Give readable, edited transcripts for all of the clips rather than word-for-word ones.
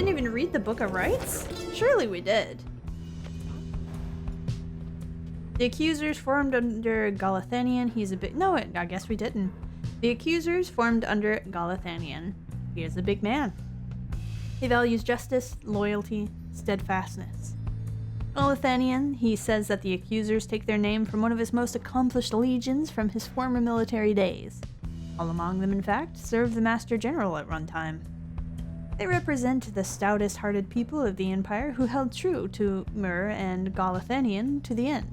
didn't even read the Book of Rights? Surely we did. The accusers formed under Galathanian. He's a big... No, I guess we didn't. The accusers formed under Galathanian. He is a big man. He values justice, loyalty, steadfastness. Galathanian, he says that the accusers take their name from one of his most accomplished legions from his former military days. All among them, in fact, served the Master General at one time. They represent the stoutest-hearted people of the Empire who held true to Myr and Galathanian to the end.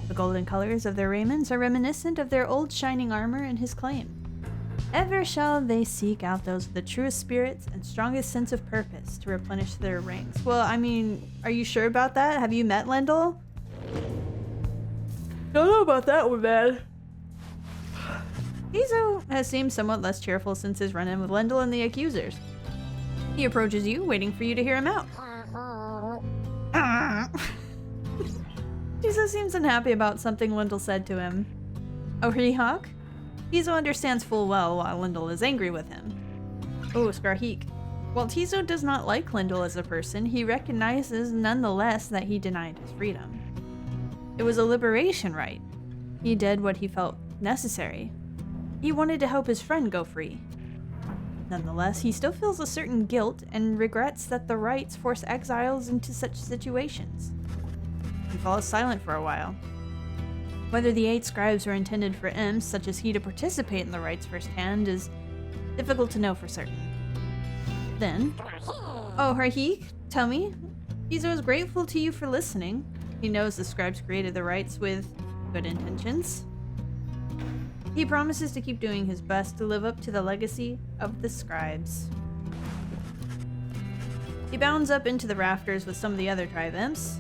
The golden colors of their raiments are reminiscent of their old shining armor and his claim. Ever shall they seek out those with the truest spirits and strongest sense of purpose to replenish their ranks. Well, I mean, are you sure about that? Have you met Lendl? Don't know about that one, man. Tiso has seemed somewhat less cheerful since his run-in with Lendl and the accusers. He approaches you, waiting for you to hear him out. Tiso seems unhappy about something Lendl said to him. Oh, Rehawk? Tiso understands full well why Lendl is angry with him. Oh, Skarheek. While Tiso does not like Lendl as a person, he recognizes nonetheless that he denied his freedom. It was a liberation rite. He did what he felt necessary. He wanted to help his friend go free. Nonetheless, he still feels a certain guilt and regrets that the rites force exiles into such situations. He falls silent for a while. Whether the 8 scribes were intended for imps, such as he, to participate in the rites firsthand is difficult to know for certain. Then, oh, Rehawk, tell me. Tiso is grateful to you for listening. He knows the scribes created the rites with good intentions. He promises to keep doing his best to live up to the legacy of the scribes. He bounds up into the rafters with some of the other tribe imps.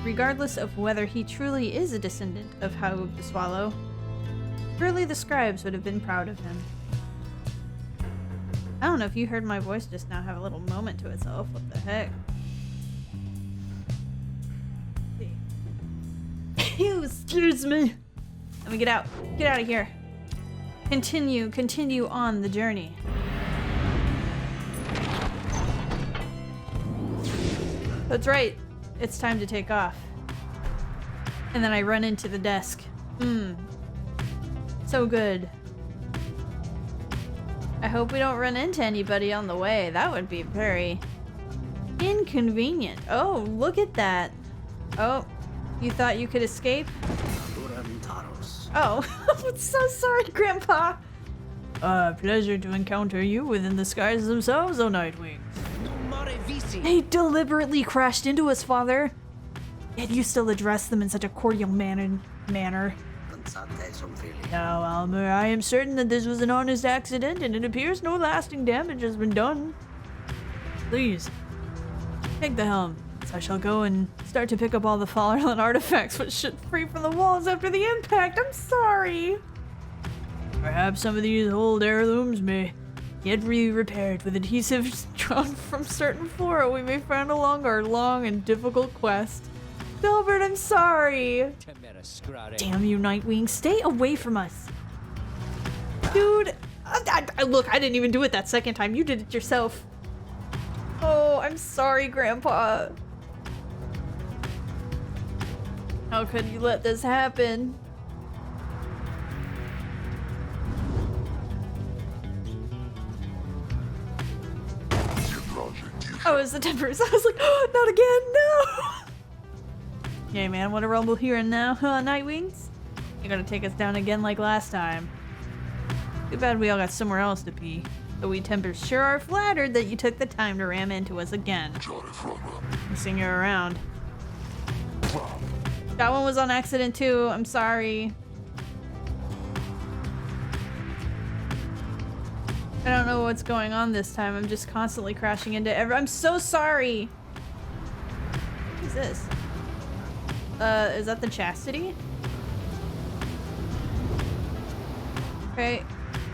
Regardless of whether he truly is a descendant of Haug the Swallow, surely the scribes would have been proud of him. I don't know if you heard my voice just now have a little moment to itself. What the heck? Ew, excuse me. Let me get out. Get out of here. Continue on the journey. That's right. It's time to take off. And then I run into the desk. So good. I hope we don't run into anybody on the way. That would be very inconvenient. Oh, look at that. Oh, you thought you could escape? Oh, I'm so sorry, Grandpa. Pleasure to encounter you within the skies themselves, O Nightwing. They deliberately crashed into us, Father. Yet you still address them in such a cordial manner. Now, Almer, I am certain that this was an honest accident, and it appears no lasting damage has been done. Please, take the helm, as I shall go and start to pick up all the fallen artifacts which should free from the walls after the impact. I'm sorry. Perhaps some of these old heirlooms may yet be repaired with adhesives drawn from certain flora we may find along our long and difficult quest. Delbert, I'm sorry. Damn you, Nightwing. Stay away from us. Dude, look, I didn't even do it that second time. You did it yourself. Oh, I'm sorry, Grandpa. How could you let this happen? Oh, it was the Tempers. I was like, oh, not again, no! Okay, man, what a rumble here and now, huh, Nightwings? You're gonna take us down again like last time. Too bad we all got somewhere else to pee. But we Tempers sure are flattered that you took the time to ram into us again. Missing you around. That one was on accident too, I'm sorry. I don't know what's going on this time. I'm just constantly crashing into I'm so sorry! What is this? Is that the Chastity? Okay.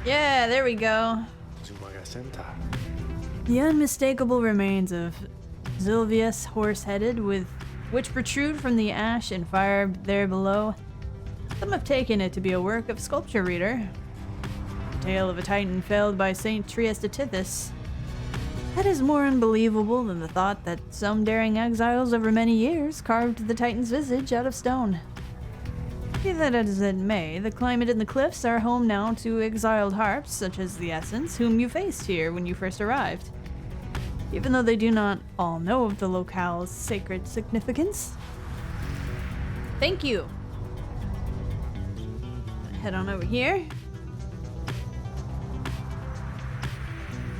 Yeah, there we go. The unmistakable remains of Zilvius, horse-headed, which protrude from the ash and fire there below. Some have taken it to be a work of sculpture, reader. The tale of a titan felled by Saint Trieste Tithys. That is more unbelievable than the thought that some daring exiles over many years carved the Titan's visage out of stone. Be that as it may, the climate and the cliffs are home now to exiled harps, such as the Essence, whom you faced here when you first arrived. Even though they do not all know of the locale's sacred significance. Thank you! Head on over here.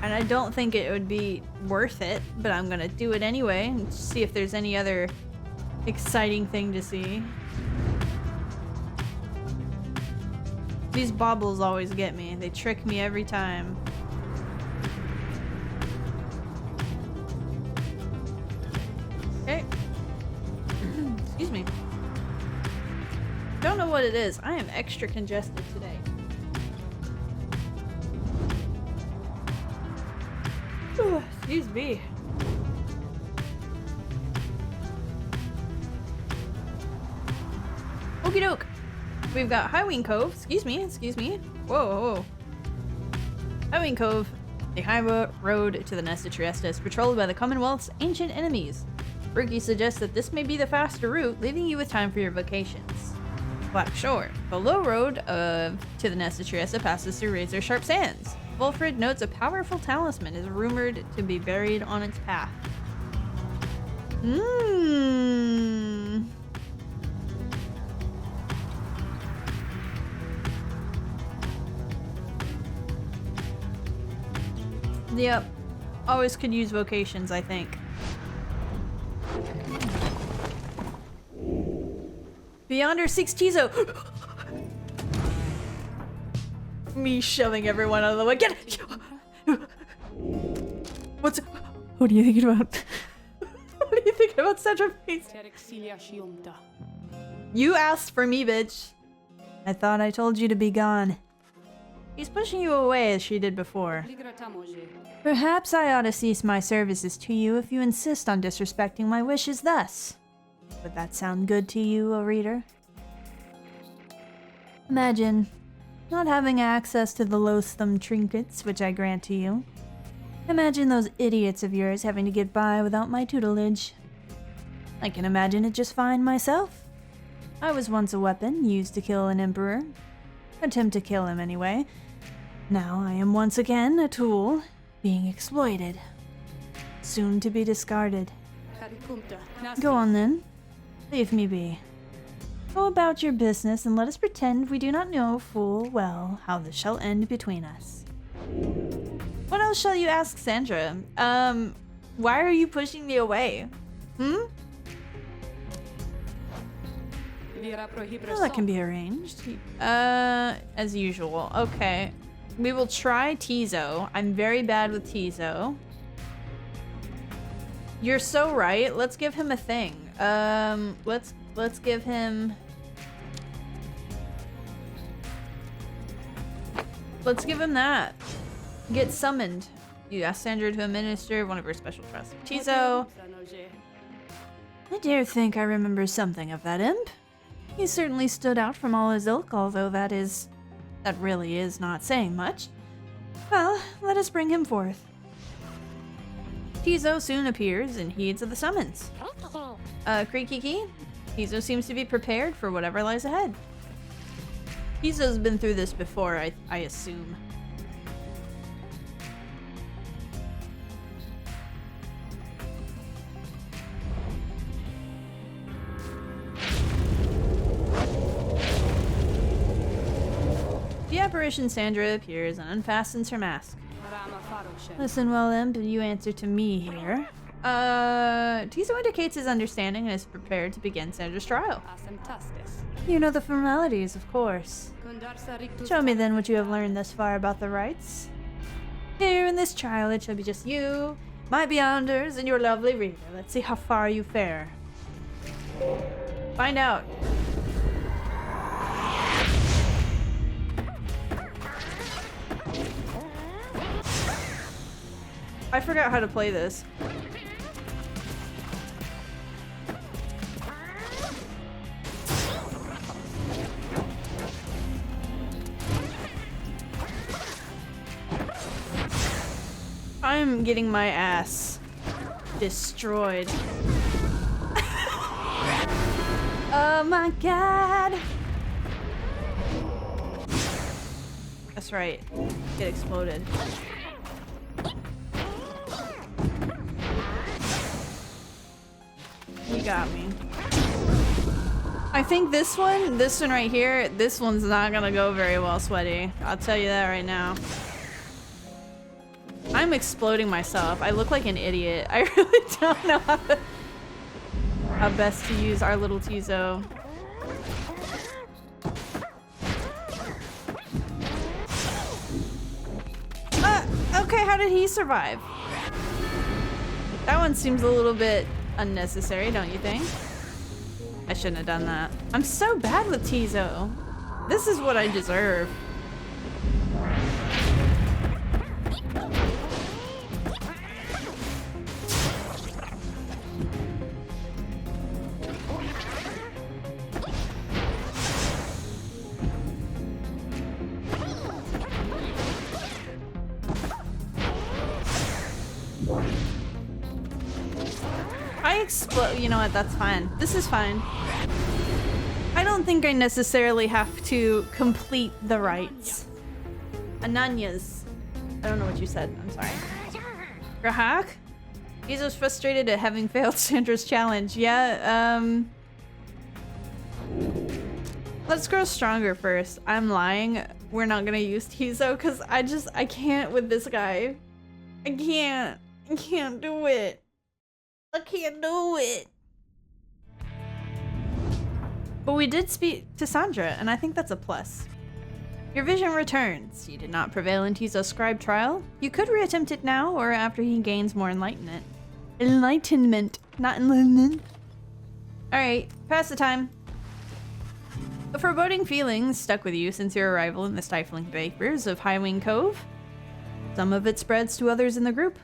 And I don't think it would be worth it, but I'm gonna do it anyway and see if there's any other exciting thing to see. These baubles always get me. They trick me every time. Okay. Excuse me. Don't know what it is. I am extra congested today. Excuse me. Okie doke. We've got Highwing Cove. Excuse me. Whoa. Highwing Cove, a high road to the Nest of Trieste, is patrolled by the Commonwealth's ancient enemies. Rukey suggests that this may be the faster route, leaving you with time for your vacations. Black Shore. The low road to the Nest of Trieste passes through razor sharp sands. Wolfred notes a powerful talisman is rumored to be buried on its path. Yep. Always could use vocations, I think. Beyonder seeks Tizo. Me shoving everyone out of the way. Get it! What do you think about? What are you thinking about Sandra Face? You asked for me, bitch. I thought I told you to be gone. He's pushing you away as she did before. Perhaps I ought to cease my services to you if you insist on disrespecting my wishes thus. Would that sound good to you, O reader? Imagine not having access to the loathsome trinkets which I grant to you. Imagine those idiots of yours having to get by without my tutelage. I can imagine it just fine myself. I was once a weapon used to kill an emperor. Attempt to kill him anyway. Now I am once again a tool, being exploited. Soon to be discarded. Go on then. Leave me be. Go about your business and let us pretend we do not know full well how this shall end between us. What else shall you ask Sandra? Why are you pushing me away? Well, that can be arranged. As usual. Okay. We will try Tizo. I'm very bad with Tizo. You're so right. Let's give him a thing. Let's give him... Let's give him that. Get summoned. You ask Sandra to administer one of her special trusts. Tizo. I dare think I remember something of that imp. He certainly stood out from all his ilk, although that really is not saying much. Well, let us bring him forth. Tizo soon appears and heeds of the summons. Creaky. Tizo seems to be prepared for whatever lies ahead. Tizo's been through this before, I assume. The apparition Sandra appears and unfastens her mask. Listen well, Imp, you answer to me here. Tizo indicates his understanding and is prepared to begin Sandra's trial. You know the formalities, of course. Show me then what you have learned thus far about the rites. Here in this trial it shall be just you, my Beyonders, and your lovely reader. Let's see how far you fare. Find out. I forgot how to play this. I'm getting my ass destroyed. Oh my god. That's right. Get exploded. You got me. I think this one right here, this one's not gonna go very well, Sweaty. I'll tell you that right now. I'm exploding myself. I look like an idiot. I really don't know how best to use our little Tizo. Okay, how did he survive? That one seems a little bit unnecessary, don't you think? I shouldn't have done that. I'm so bad with Tizo. This is what I deserve. You know what, that's fine. This is fine. I don't think I necessarily have to complete the rites. Ananyas. I don't know what you said, I'm sorry. Grahak? Tizo's frustrated at having failed Sandra's challenge. Yeah, let's grow stronger first. I'm lying. We're not gonna use Tizo because I can't with this guy. I can't do it. I can't do it. But we did speak to Sandra, and I think that's a plus. Your vision returns. You did not prevail in Tizo's scribe trial. You could reattempt it now, or after he gains more enlightenment. Enlightenment, not enlightenment. Alright, pass the time. The foreboding feelings stuck with you since your arrival in the stifling vapors of Highwing Cove. Some of it spreads to others in the group.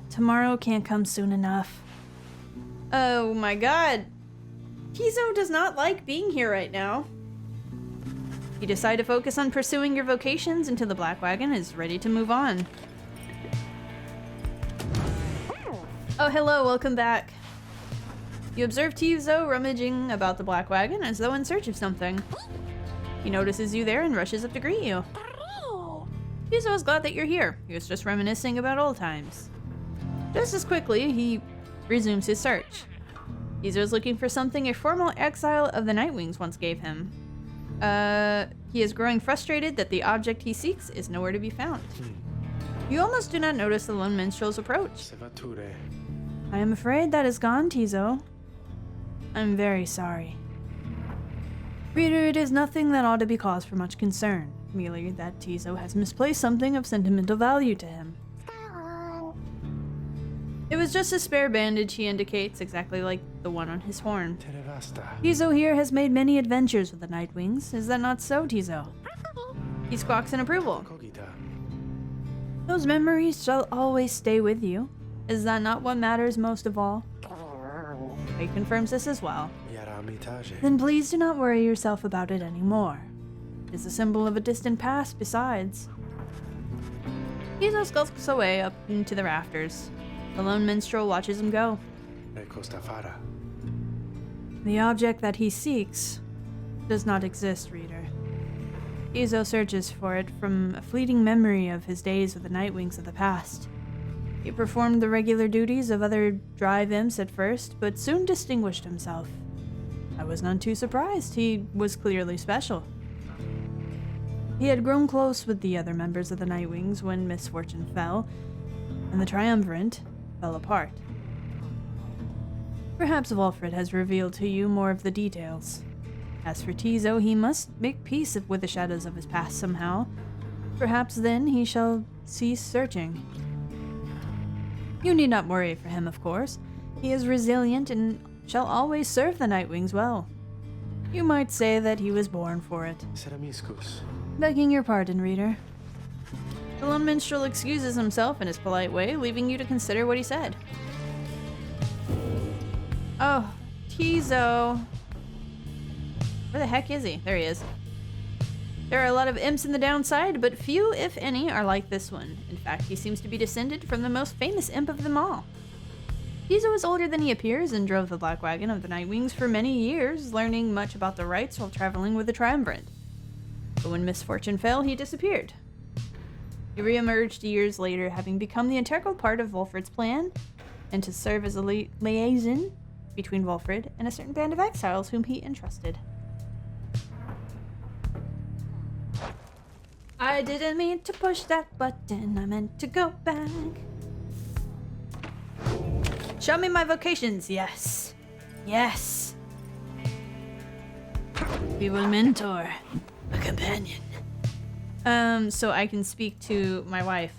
Tomorrow can't come soon enough. Oh my god. Tizo does not like being here right now. You decide to focus on pursuing your vocations until the Black Wagon is ready to move on. Oh, hello, welcome back. You observe Tizo rummaging about the Black Wagon as though in search of something. He notices you there and rushes up to greet you. Tizo is glad that you're here. He was just reminiscing about old times. Just as quickly, he resumes his search. Tizo is looking for something a former exile of the Nightwings once gave him. He is growing frustrated that the object he seeks is nowhere to be found. You almost do not notice the lone minstrel's approach. I am afraid that is gone, Tizo. I'm very sorry. Reader, it is nothing that ought to be cause for much concern, merely that Tizo has misplaced something of sentimental value to him. It was just a spare bandage, he indicates, exactly like the one on his horn. Tizo here has made many adventures with the Nightwings. Is that not so, Tizo? He squawks in approval. Those memories shall always stay with you. Is that not what matters most of all? He confirms this as well. Then please do not worry yourself about it anymore. It is a symbol of a distant past besides. Tizo skulks away up into the rafters. The lone minstrel watches him go. The object that he seeks does not exist, reader. Tizo searches for it from a fleeting memory of his days with the Nightwings of the past. He performed the regular duties of other drive imps at first, but soon distinguished himself. I was none too surprised. He was clearly special. He had grown close with the other members of the Nightwings when misfortune fell, and the Triumvirate fell apart. Perhaps Wolfred has revealed to you more of the details. As for Tizo, he must make peace with the shadows of his past somehow. Perhaps then he shall cease searching. You need not worry for him, of course. He is resilient and shall always serve the Nightwings well. You might say that he was born for it. Begging your pardon, reader. The lone minstrel excuses himself in his polite way, leaving you to consider what he said. Oh, Tizo. Where the heck is he? There he is. There are a lot of imps in the downside, but few, if any, are like this one. In fact, he seems to be descended from the most famous imp of them all. Tizo is older than he appears and drove the Black Wagon of the Nightwings for many years, learning much about the rites while traveling with the Triumvirate. But when misfortune fell, he disappeared. He re-emerged years later, having become the integral part of Wolfred's plan, and to serve as a liaison between Wolfred and a certain band of exiles whom he entrusted. I didn't mean to push that button, I meant to go back. Show me my vocations, yes. Yes. We will mentor a companion. So I can speak to my wife.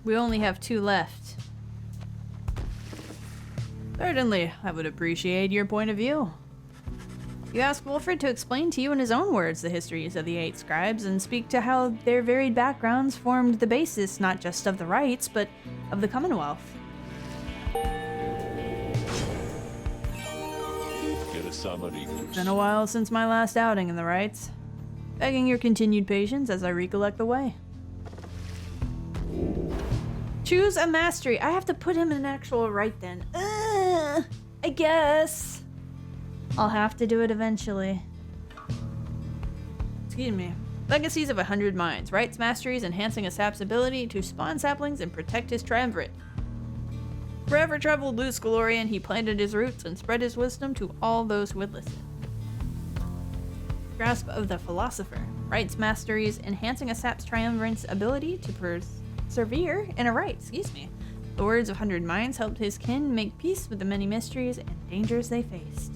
We only have 2 left. Certainly, I would appreciate your point of view. You ask Wolfred to explain to you in his own words the histories of the 8 scribes and speak to how their varied backgrounds formed the basis not just of the rites, but of the Commonwealth. It's been a while since my last outing in the rites. Begging your continued patience as I recollect the way. Choose a mastery. I have to put him in an actual rite then. I guess. I'll have to do it eventually. Excuse me. Legacies of 100 Minds. Rites masteries enhancing a sap's ability to spawn saplings and protect his triumvirate. Forever traveled Luz Galorian, he planted his roots and spread his wisdom to all those who would listen. Grasp of the Philosopher. Rites masteries enhancing a sap's triumvirate's ability to persevere in a rite. The words of 100 Minds helped his kin make peace with the many mysteries and dangers they faced.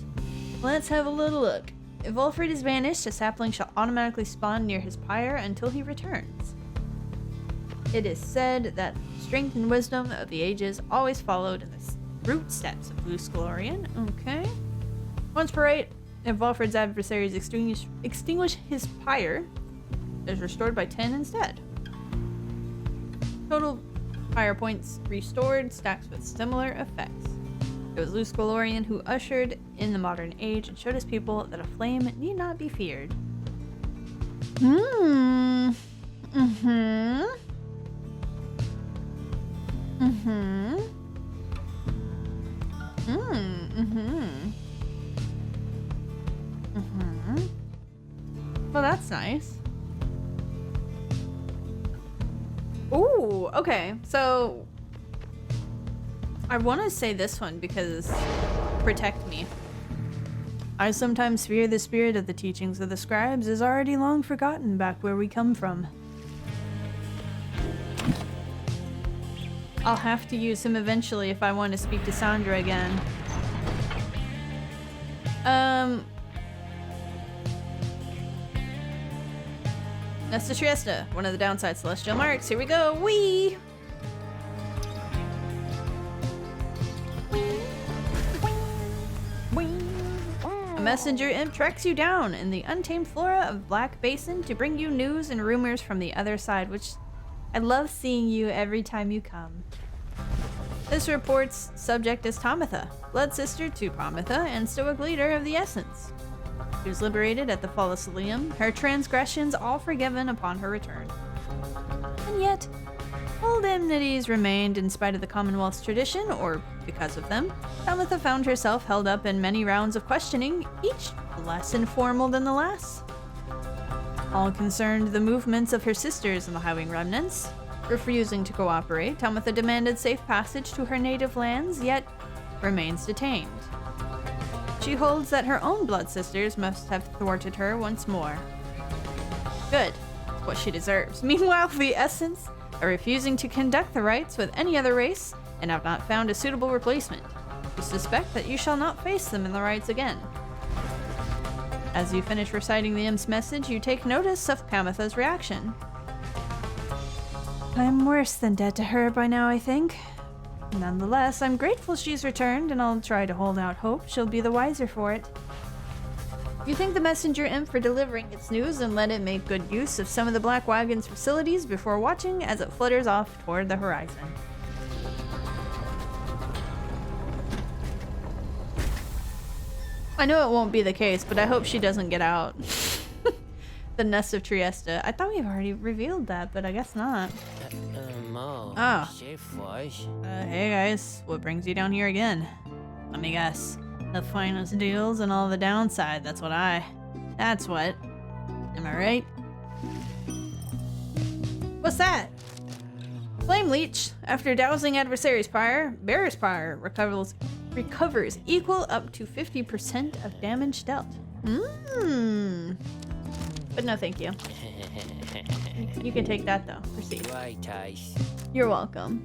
Let's have a little look. If Wolfred is vanished, a sapling shall automatically spawn near his pyre until he returns. It is said that strength and wisdom of the ages always followed in the root steps of Luz Galorian. Okay. Once per rite, if Wolfred's adversaries extinguish his pyre, it is restored by 10 instead. Total pyre points restored stacks with similar effects. It was Luz Galorian who ushered in the modern age and showed his people that a flame need not be feared. Well, that's nice. Ooh, okay. So I want to say this one because protect me. I sometimes fear the spirit of the teachings of the scribes is already long forgotten back where we come from. I'll have to use him eventually if I want to speak to Sandra again. Nesta Triesta, one of the downside celestial marks. Here we go. Whee! A messenger imp tracks you down in the untamed flora of Black Basin to bring you news and rumors from the other side, which I love seeing you every time you come. This report's subject is Tamitha, blood sister to Pamitha and stoic leader of the Essence. She was liberated at the Fall of Celium, her transgressions all forgiven upon her return. And yet, old enmities remained in spite of the Commonwealth's tradition, or because of them. Tamitha found herself held up in many rounds of questioning, each less informal than the last. All concerned the movements of her sisters and the Highwing remnants. Refusing to cooperate, Tamitha demanded safe passage to her native lands, yet remains detained. She holds that her own blood sisters must have thwarted her once more. Good. What she deserves. Meanwhile, the Essence are refusing to conduct the rites with any other race and have not found a suitable replacement. You suspect that you shall not face them in the rites again. As you finish reciting the imp's message, you take notice of Pamitha's reaction. I'm worse than dead to her by now, I think. Nonetheless, I'm grateful she's returned, and I'll try to hold out hope she'll be the wiser for it. You thank the messenger imp for delivering its news and let it make good use of some of the Black Wagon's facilities before watching as it flutters off toward the horizon. I know it won't be the case, but I hope she doesn't get out. The nest of Trieste. I thought we've already revealed that, but I guess not. Oh. Hey guys, what brings you down here again? Let me guess. The finest deals and all the downside, that's what. Am I right? What's that? Flame Leech. After dousing adversary's Pyre, bearer's Pyre recovers equal up to 50% of damage dealt. But no thank you. You can take that though. Proceed. You're welcome.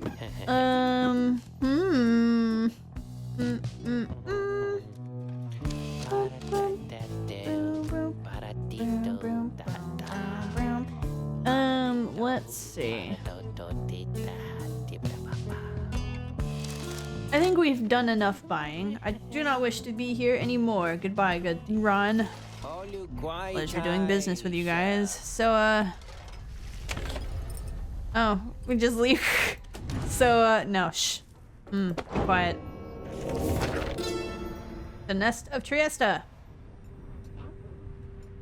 Let's see. I think we've done enough buying. I do not wish to be here anymore. Goodbye, good Ron. Pleasure doing business with you guys. So, oh, we just leave. So, no, shh. Quiet. The nest of Trieste.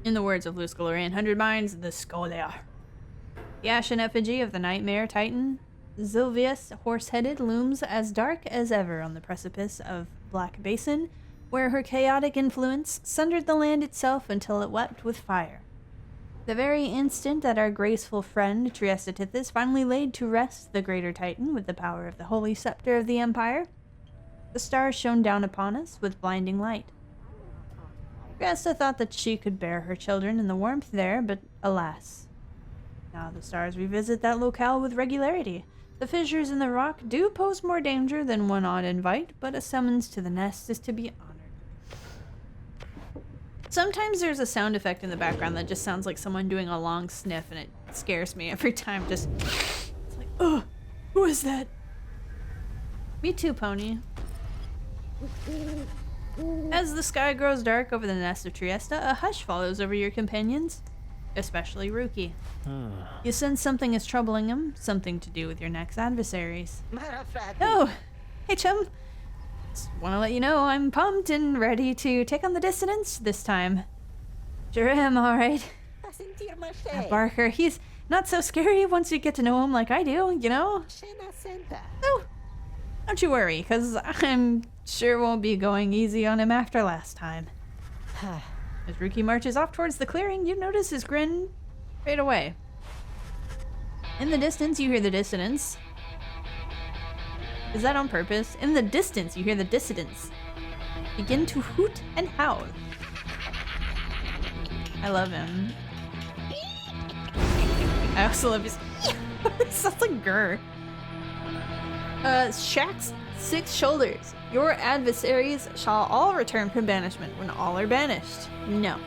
In the words of Luce Galorian, 100 Minds, the Scholia. The ashen effigy of the nightmare titan, Zilvius, horse-headed, looms as dark as ever on the precipice of Black Basin, where her chaotic influence sundered the land itself until it wept with fire. The very instant that our graceful friend Trieste Tithys finally laid to rest the greater titan with the power of the holy scepter of the empire, the stars shone down upon us with blinding light. Trieste thought that she could bear her children in the warmth there, but alas. Now the stars revisit that locale with regularity. The fissures in the rock do pose more danger than one odd invite, but a summons to the nest is to be honored. Sometimes there's a sound effect in the background that just sounds like someone doing a long sniff, and it scares me every time. It's like, oh, who is that? Me too, Pony. As the sky grows dark over the nest of Trieste, a hush follows over your companions. Especially Rukey. You sense something is troubling him, something to do with your next adversaries. Oh, hey chum. Just want to let you know I'm pumped and ready to take on the dissidents this time. Sure am, alright. Barker, he's not so scary once you get to know him like I do, you know? Oh, don't you worry, because I'm sure won't be going easy on him after last time. As Rukey marches off towards the clearing, you notice his grin fade away. In the distance, you hear the dissonance. Is that on purpose? In the distance, you hear the dissidents begin to hoot and howl. I love him. I also love his... It sounds like Grr. Shax's 6 shoulders. Your adversaries shall all return from banishment when all are banished. No.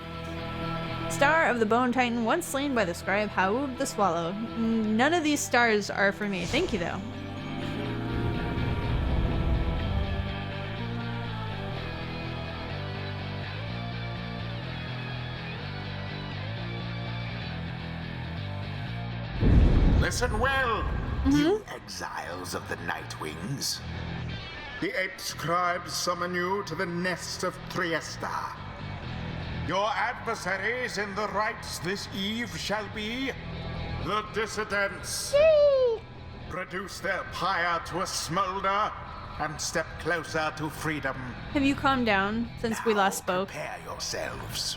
Star of the Bone Titan, once slain by the scribe Haub the Swallow. None of these stars are for me. Thank you, though. Listen well, you exiles of the Night Wings. The 8 scribes summon you to the nest of Trieste. Your adversaries in the rites this eve shall be the dissidents. Yay! Reduce their pyre to a smolder and step closer to freedom. Have you calmed down since we last spoke? Prepare yourselves.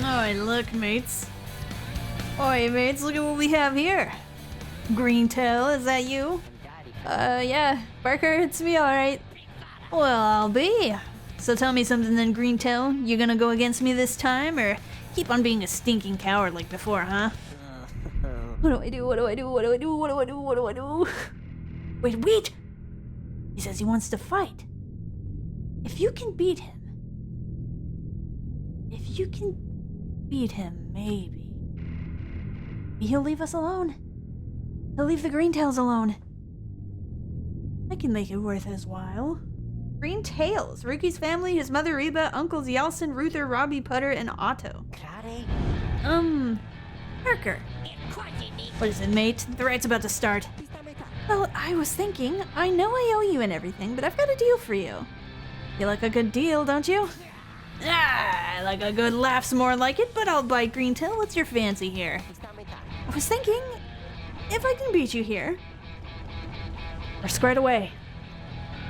Oi, look, mates. Oi, mates, look at what we have here. Greentail, is that you? Yeah. Barker, it's me, alright. Well, I'll be. So tell me something then, Greentail. You gonna go against me this time, or keep on being a stinking coward like before, huh? What do I do? What do I do? What do I do? What do I do? What do I do? Wait! He says he wants to fight. If you can beat him, maybe he'll leave us alone. He'll leave the Greentails alone. I can make it worth his while. Greentails, Rukey's family, his mother Reba, uncles Yalson, Ruther, Robbie, Putter, and Otto. Parker. What is it, mate? The right's about to start. Well, I was thinking, I know I owe you and everything, but I've got a deal for you. You like a good deal, don't you? Ah, like a good laugh's more like it, but I'll bite Greentail. What's your fancy here? I was thinking, if I can beat you here, we're squared away.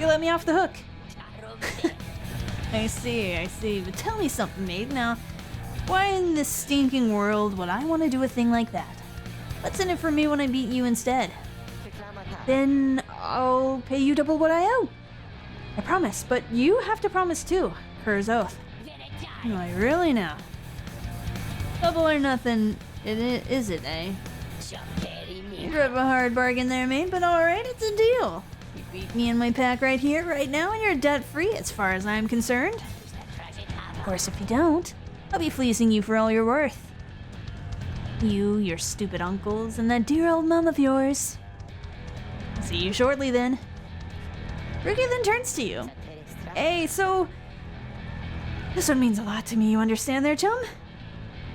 You let me off the hook. I see. But tell me something, mate. Now, why in this stinking world would I want to do a thing like that? What's in it for me when I beat you instead? Then I'll pay you double what I owe. I promise, but you have to promise too. Kerr's oath. Like, really now? Double or nothing, is it, eh? You're of a hard bargain there, mate, but alright, it's a deal. You beat me and my pack right here, right now, and you're debt-free as far as I'm concerned. Of course, if you don't, I'll be fleecing you for all you're worth. You, your stupid uncles, and that dear old mum of yours. See you shortly, then. Rukey then turns to you. Hey, so... this one means a lot to me, you understand there, chum?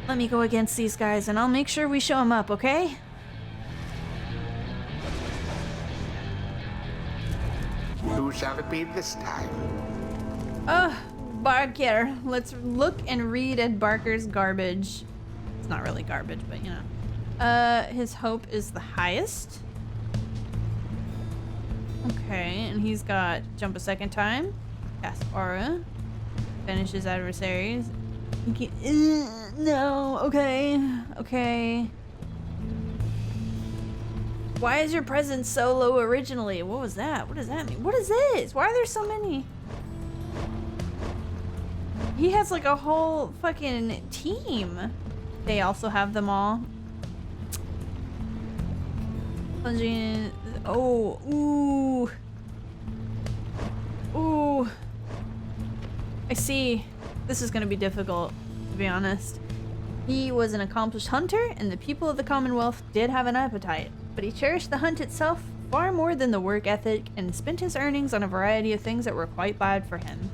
Let me go against these guys, and I'll make sure we show them up, okay? Who shall it be this time? Barker. Let's look and read at Barker's garbage. It's not really garbage, but you know. His hope is the highest. Okay, and he's got jump a second time, cast aura, finish his adversaries. He can, no, okay. Why is your presence so low originally? What was that? What does that mean? What is this? Why are there so many? He has like a whole fucking team. They also have them all. Plunging. Oh, ooh. I see. This is gonna be difficult, to be honest. He was an accomplished hunter, and the people of the Commonwealth did have an appetite, but he cherished the hunt itself far more than the work ethic, and spent his earnings on a variety of things that were quite bad for him.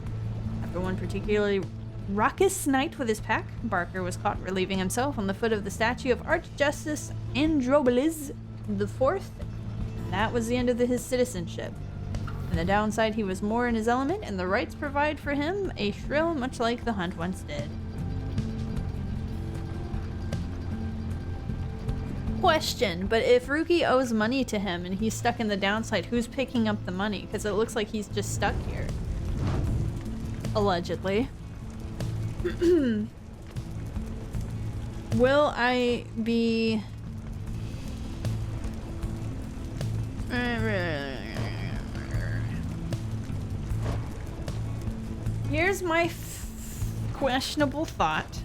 After one particularly raucous night with his pack, Barker was caught relieving himself on the foot of the statue of Archjustice Androbolis IV. That was the end of his citizenship. And the downside, he was more in his element, and the rights provide for him a thrill much like the hunt once did. Question, but if Rukey owes money to him and he's stuck in the downside, who's picking up the money? Because it looks like he's just stuck here. Allegedly. Will I be... Here's my questionable thought.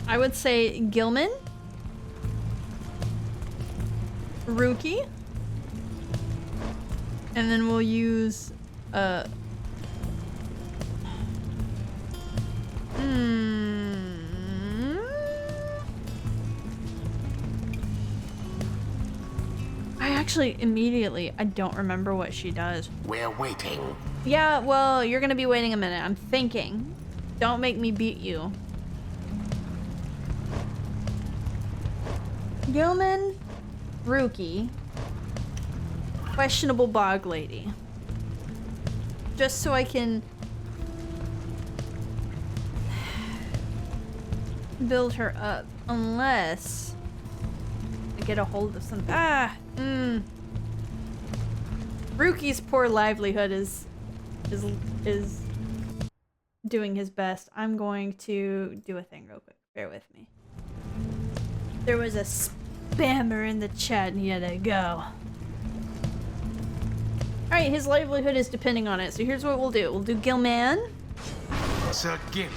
I would say Gilman, Rukey, and then we'll use Actually, immediately, I don't remember what she does. We're waiting. Yeah, well, you're gonna be waiting a minute. I'm thinking. Don't make me beat you. Gilman, Rukey, questionable bog lady. Just so I can build her up, unless I get a hold of some. Rukey's poor livelihood is doing his best. I'm going to do a thing real quick. Bear with me. There was a spammer in the chat and he had to go. Alright, his livelihood is depending on it, so here's what we'll do. We'll do Gilman. Sir Gilman.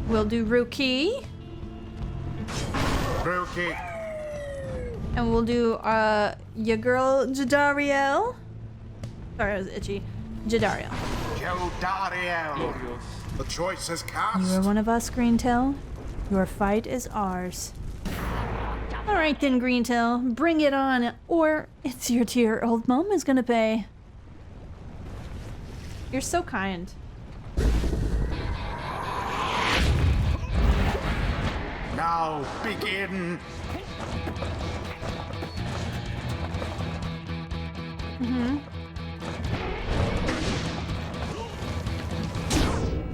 We'll do Rukey. Rukey. And we'll do your girl Jadariel. Sorry, I was itchy. Jadariel. Jadariel. The choice is cast. You are one of us, Greentail. Your fight is ours. Alright then, Greentail. Bring it on, or it's your dear old mom is gonna pay. You're so kind. now begin.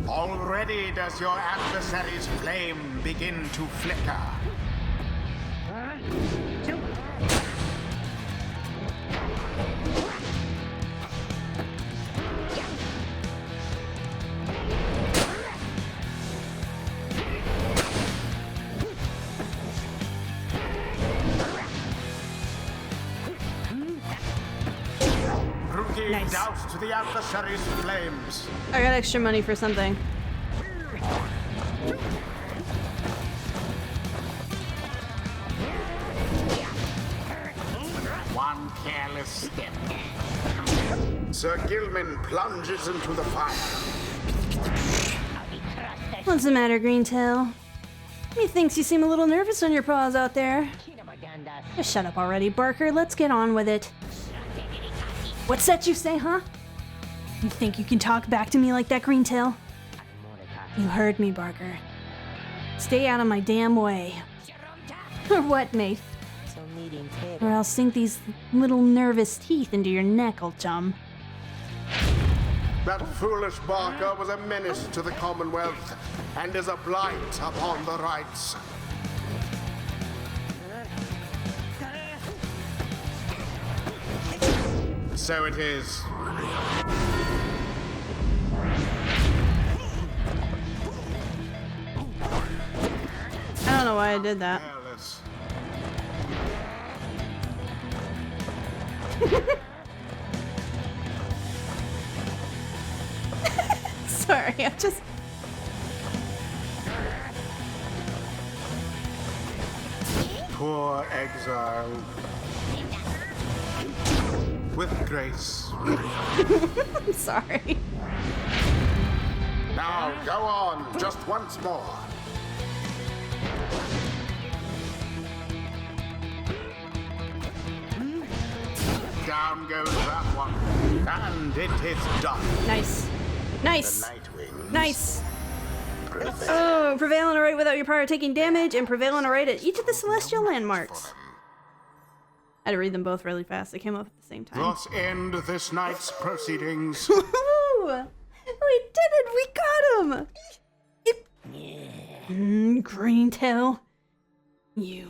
Already does your adversary's flame begin to flicker. Rukey Nice. doused the adversary's flames. I got extra money for something. One careless step. Sir Gilman plunges into the fire. What's the matter, Greentail? Methinks you seem a little nervous on your paws out there. Just shut up already, Barker. Let's get on with it. What's that you say, huh? You think you can talk back to me like that, Greentail? You heard me, Barker. Stay out of my damn way. Or what, mate? Or I'll sink these little nervous teeth into your neck, old chum. That foolish Barker was a menace to the Commonwealth and is a blight upon the rights. So it is. I don't know why I did that. Careless. Sorry, I'm just... Poor exile. With grace. I'm sorry. Now go on, just once more. Down goes that one. And it is done. Nice. Nice. Nightwings. Nice. prevail. Oh, prevail on a right without your pyre taking damage, and prevail on a right at each of the celestial landmarks. I had to read them both really fast. They came up at the same time. Thus end this night's proceedings. Woohoo! We did it! We got him! Greentail. You.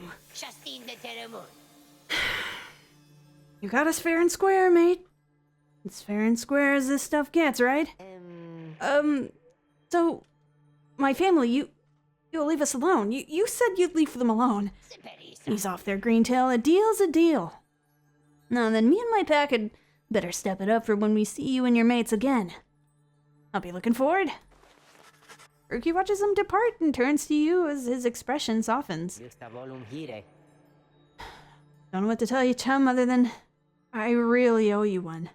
You got us fair and square, mate. It's fair and square as this stuff gets, right? So, my family, you'll leave us alone. You said you'd leave them alone. He's off there, Greentail. A deal's a deal. Now then, me and my pack had better step it up for when we see you and your mates again. I'll be looking forward. Rukey watches them depart and turns to you as his expression softens. Don't know what to tell you, chum, other than I really owe you one.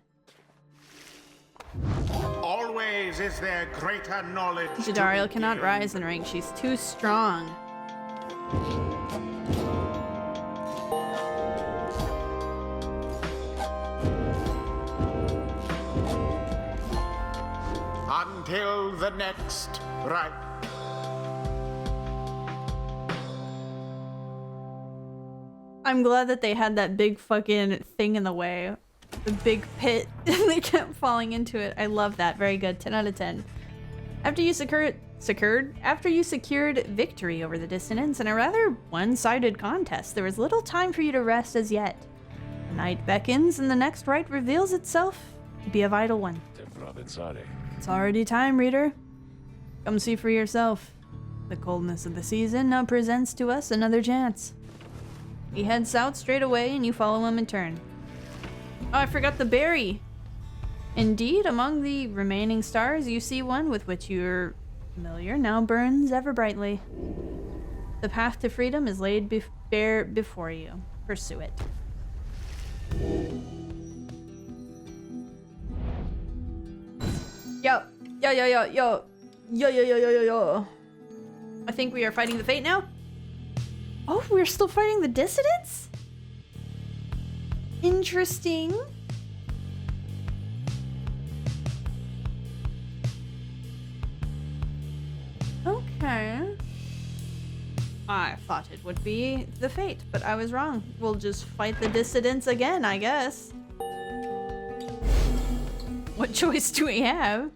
Always is there greater knowledge. Jadariel cannot rise in rank. She's too strong. Until the next right. I'm glad that they had that big fucking thing in the way. The big pit. They kept falling into it. I love that. Very good. 10 out of 10. After you secured victory over the dissonance in a rather one-sided contest, there was little time for you to rest as yet. The night beckons and the next rite reveals itself to be a vital one. It's already time, reader. Come see for yourself. The coldness of the season now presents to us another chance. He heads south straight away and you follow him in turn. Oh, I forgot the berry. Indeed, among the remaining stars, you see one with which you're familiar now burns ever brightly. The path to freedom is laid bare before you. Pursue it. Yo. I think we are fighting the fate now. Oh, we're still fighting the dissidents? Interesting. Okay. I thought it would be the fate, but I was wrong. We'll just fight the dissidents again, I guess. What choice do we have?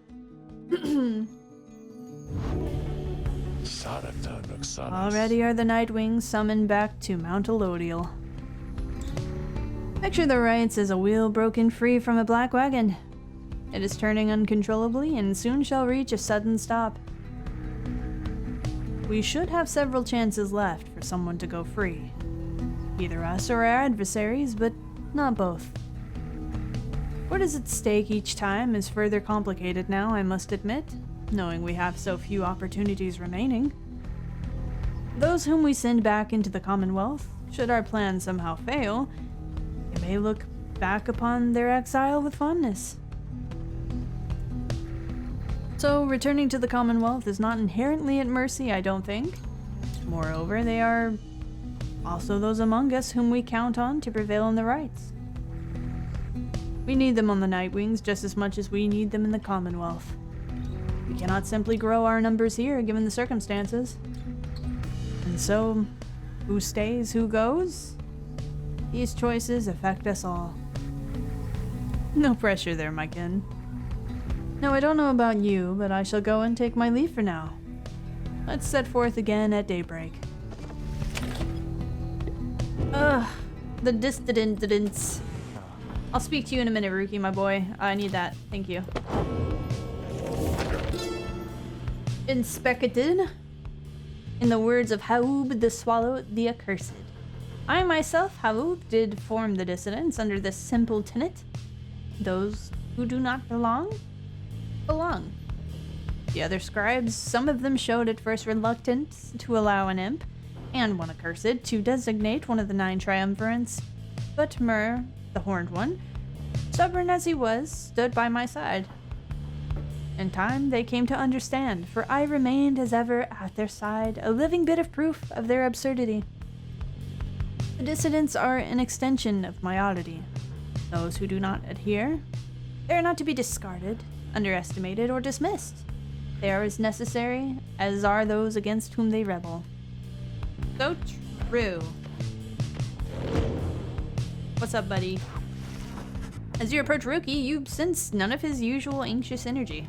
Already are the Nightwings summoned back to Mount Elodial. Picture the rights as a wheel broken free from a black wagon. It is turning uncontrollably and soon shall reach a sudden stop. We should have several chances left for someone to go free. Either us or our adversaries, but not both. What is at stake each time is further complicated now, I must admit, knowing we have so few opportunities remaining. Those whom we send back into the Commonwealth, should our plan somehow fail, they may look back upon their exile with fondness. So, returning to the Commonwealth is not inherently at mercy, I don't think. Moreover, they are also those among us whom we count on to prevail in the rights. We need them on the Nightwings just as much as we need them in the Commonwealth. We cannot simply grow our numbers here, given the circumstances. And so, who stays, who goes? These choices affect us all. No pressure there, my kin. Now, I don't know about you, but I shall go and take my leave for now. Let's set forth again at daybreak. Ugh, the dissidents. I'll speak to you in a minute, Rukey, my boy. I need that. Thank you. Inspected. In the words of Haub the Swallow, the Accursed. I myself, Haub, did form the dissidents under this simple tenet. Those who do not belong. The other scribes, some of them showed at first reluctance to allow an imp, and one accursed, to designate one of the 9 triumvirats, but Myrrh, the horned one, stubborn as he was, stood by my side. In time, they came to understand, for I remained as ever at their side, a living bit of proof of their absurdity. The dissidents are an extension of my oddity. Those who do not adhere, they are not to be discarded, underestimated, or dismissed. They are as necessary as are those against whom they rebel. So true. What's up, buddy? As you approach Rukey, you sense none of his usual anxious energy.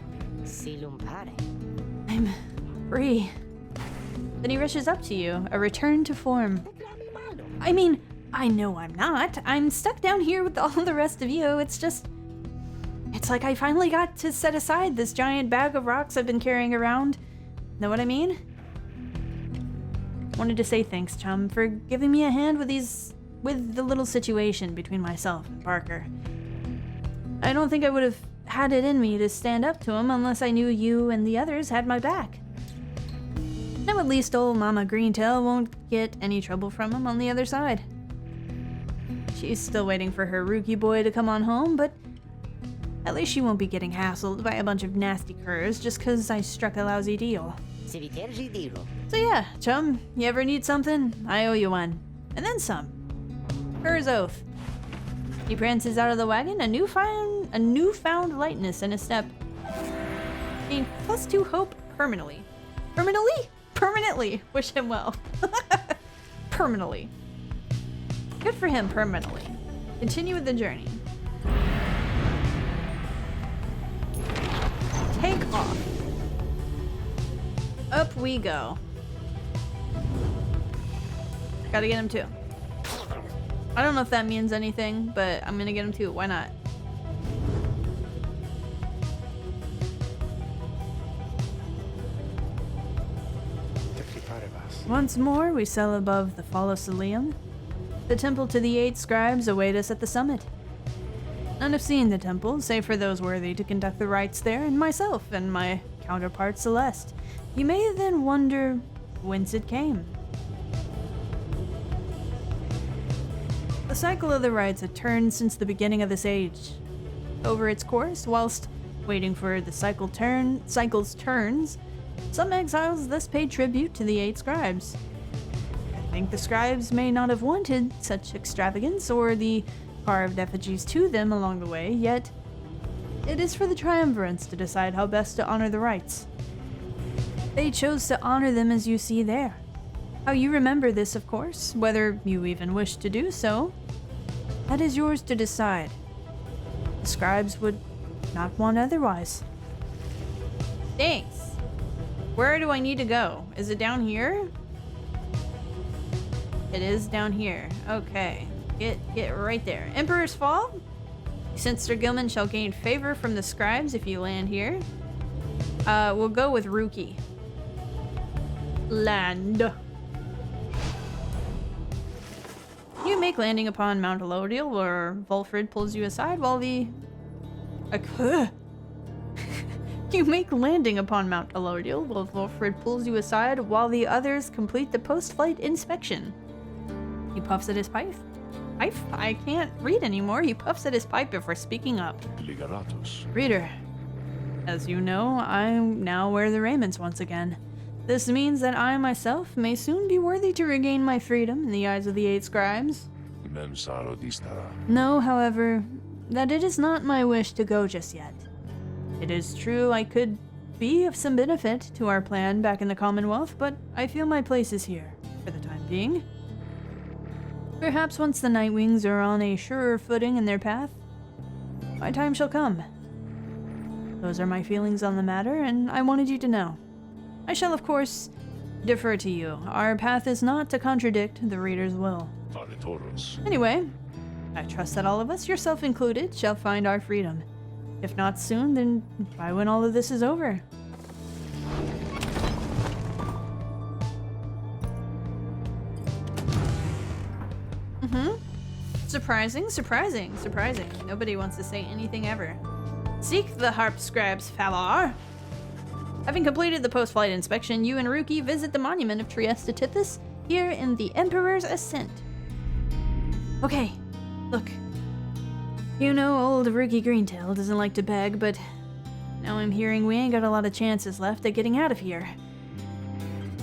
I'm free. Then he rushes up to you, a return to form. I mean, I know I'm not. I'm stuck down here with all the rest of you. It's like I finally got to set aside this giant bag of rocks I've been carrying around. Know what I mean? Wanted to say thanks, chum, for giving me a hand with the little situation between myself and Parker. I don't think I would have had it in me to stand up to him unless I knew you and the others had my back. Now at least old Mama Greentail won't get any trouble from him on the other side. She's still waiting for her Rukey boy to come on home, but at least she won't be getting hassled by a bunch of nasty curs just because I struck a lousy deal. So yeah, chum, you ever need something? I owe you one. And then some. Cur's oath. He prances out of the wagon, a newfound lightness in his step. Gain +2 hope permanently. Permanently! Wish him well. Permanently. Good for him, permanently. Continue with the journey. Take off. Up we go. Gotta get him too. I don't know if that means anything, but I'm gonna get him too. Why not? Once more, we sail above the Colosseum. The temple to the 8 scribes await us at the summit. None have seen the temple, save for those worthy to conduct the rites there, and myself and my counterpart Celeste. You may then wonder whence it came. The cycle of the rites had turned since the beginning of this age. Over its course, whilst waiting for the cycle's turns, some exiles thus paid tribute to the 8 scribes. I think the scribes may not have wanted such extravagance or the carved effigies to them along the way, yet it is for the triumvirates to decide how best to honor the rites. They chose to honor them as you see there. How you remember this, of course, whether you even wish to do so, that is yours to decide. The scribes would not want otherwise. Thanks. Where do I need to go? Is it down here? It is down here. Okay. Get right there. Emperor's Fall? Since Sir Gilman shall gain favor from the scribes if you land here. We'll go with Rukey. Land. You make landing upon Mount Elodiel, where Volfrid pulls you aside while the... You make landing upon Mount Elodiel, while Volfrid pulls you aside while the others complete the post-flight inspection. He puffs at his pipe. I can't read anymore. He puffs at his pipe before speaking up. Reader, as you know, I now wear the raiments once again. This means that I myself may soon be worthy to regain my freedom in the eyes of the 8 scribes. Know, however, that it is not my wish to go just yet. It is true I could be of some benefit to our plan back in the Commonwealth, but I feel my place is here, for the time being. Perhaps once the Nightwings are on a surer footing in their path, my time shall come. Those are my feelings on the matter, and I wanted you to know. I shall, of course, defer to you. Our path is not to contradict the reader's will. Anyway, I trust that all of us, yourself included, shall find our freedom. If not soon, then by when all of this is over. Surprising. Nobody wants to say anything ever. Seek the harp scribes, Falar. Having completed the post-flight inspection, you and Rukey visit the monument of Trieste Tithys here in the Emperor's Ascent. Okay, look. You know old Rukey Greentail doesn't like to beg, but now I'm hearing we ain't got a lot of chances left at getting out of here.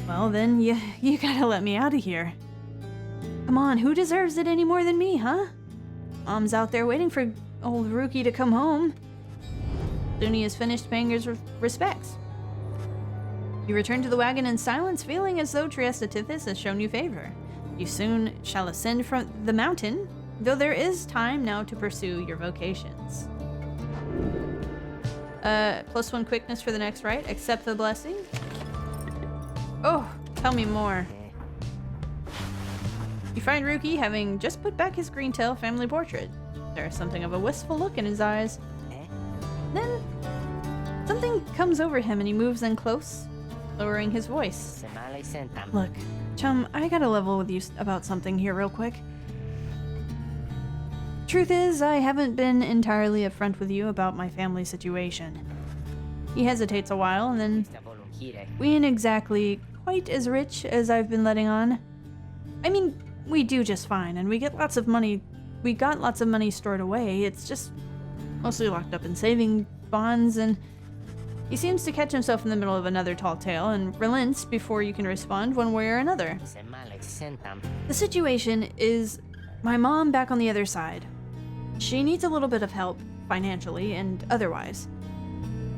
Well then, you gotta let me out of here. Come on, who deserves it any more than me, huh? Mom's out there waiting for old Rukey to come home. Soon he has finished paying his respects. You return to the wagon in silence, feeling as though Trieste Tithys has shown you favor. You soon shall ascend from the mountain, though there is time now to pursue your vocations. +1 quickness for the next rite. Accept the blessing. Oh, tell me more. You find Rukey having just put back his Greentail family portrait. There's something of a wistful look in his eyes. Then, something comes over him and he moves in close, lowering his voice. Look, chum, I gotta level with you about something here real quick. Truth is, I haven't been entirely upfront with you about my family situation. He hesitates a while and then, we ain't exactly quite as rich as I've been letting on. I mean, we do just fine, and we got lots of money stored away. It's just mostly locked up in saving bonds, and he seems to catch himself in the middle of another tall tale and relents before you can respond one way or another. The situation is my mom back on the other side. She needs a little bit of help, financially and otherwise.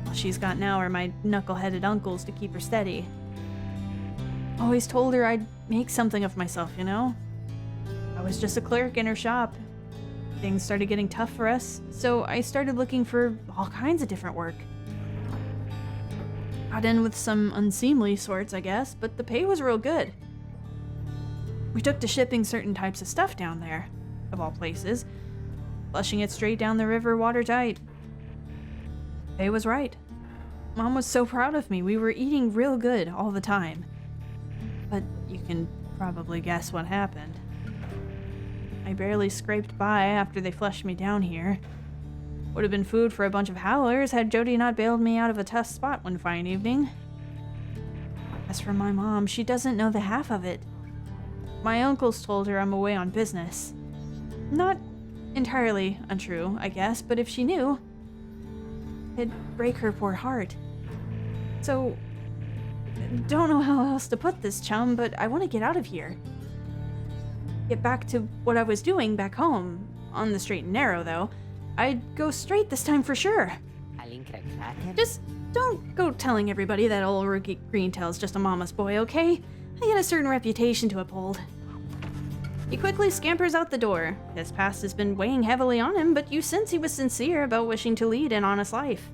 All she's got now are my knuckle-headed uncles to keep her steady. Always told her I'd make something of myself, you know? I was just a clerk in her shop. Things started getting tough for us, so I started looking for all kinds of different work. Got in with some unseemly sorts, I guess, but the pay was real good. We took to shipping certain types of stuff down there, of all places, flushing it straight down the river watertight. Pay was right. Mom was so proud of me. We were eating real good all the time. But you can probably guess what happened. I barely scraped by after they flushed me down here. Would have been food for a bunch of howlers had Jody not bailed me out of a tough spot one fine evening. As for my mom, she doesn't know the half of it. My uncles told her I'm away on business. Not entirely untrue, I guess, but if she knew, it'd break her poor heart. So, don't know how else to put this, chum, but I want to get out of here. Get back to what I was doing back home. On the straight and narrow, though. I'd go straight this time for sure. Just don't go telling everybody that old Rukey Greentail's just a mama's boy, okay? I get a certain reputation to uphold. He quickly scampers out the door. His past has been weighing heavily on him, but you sense he was sincere about wishing to lead an honest life.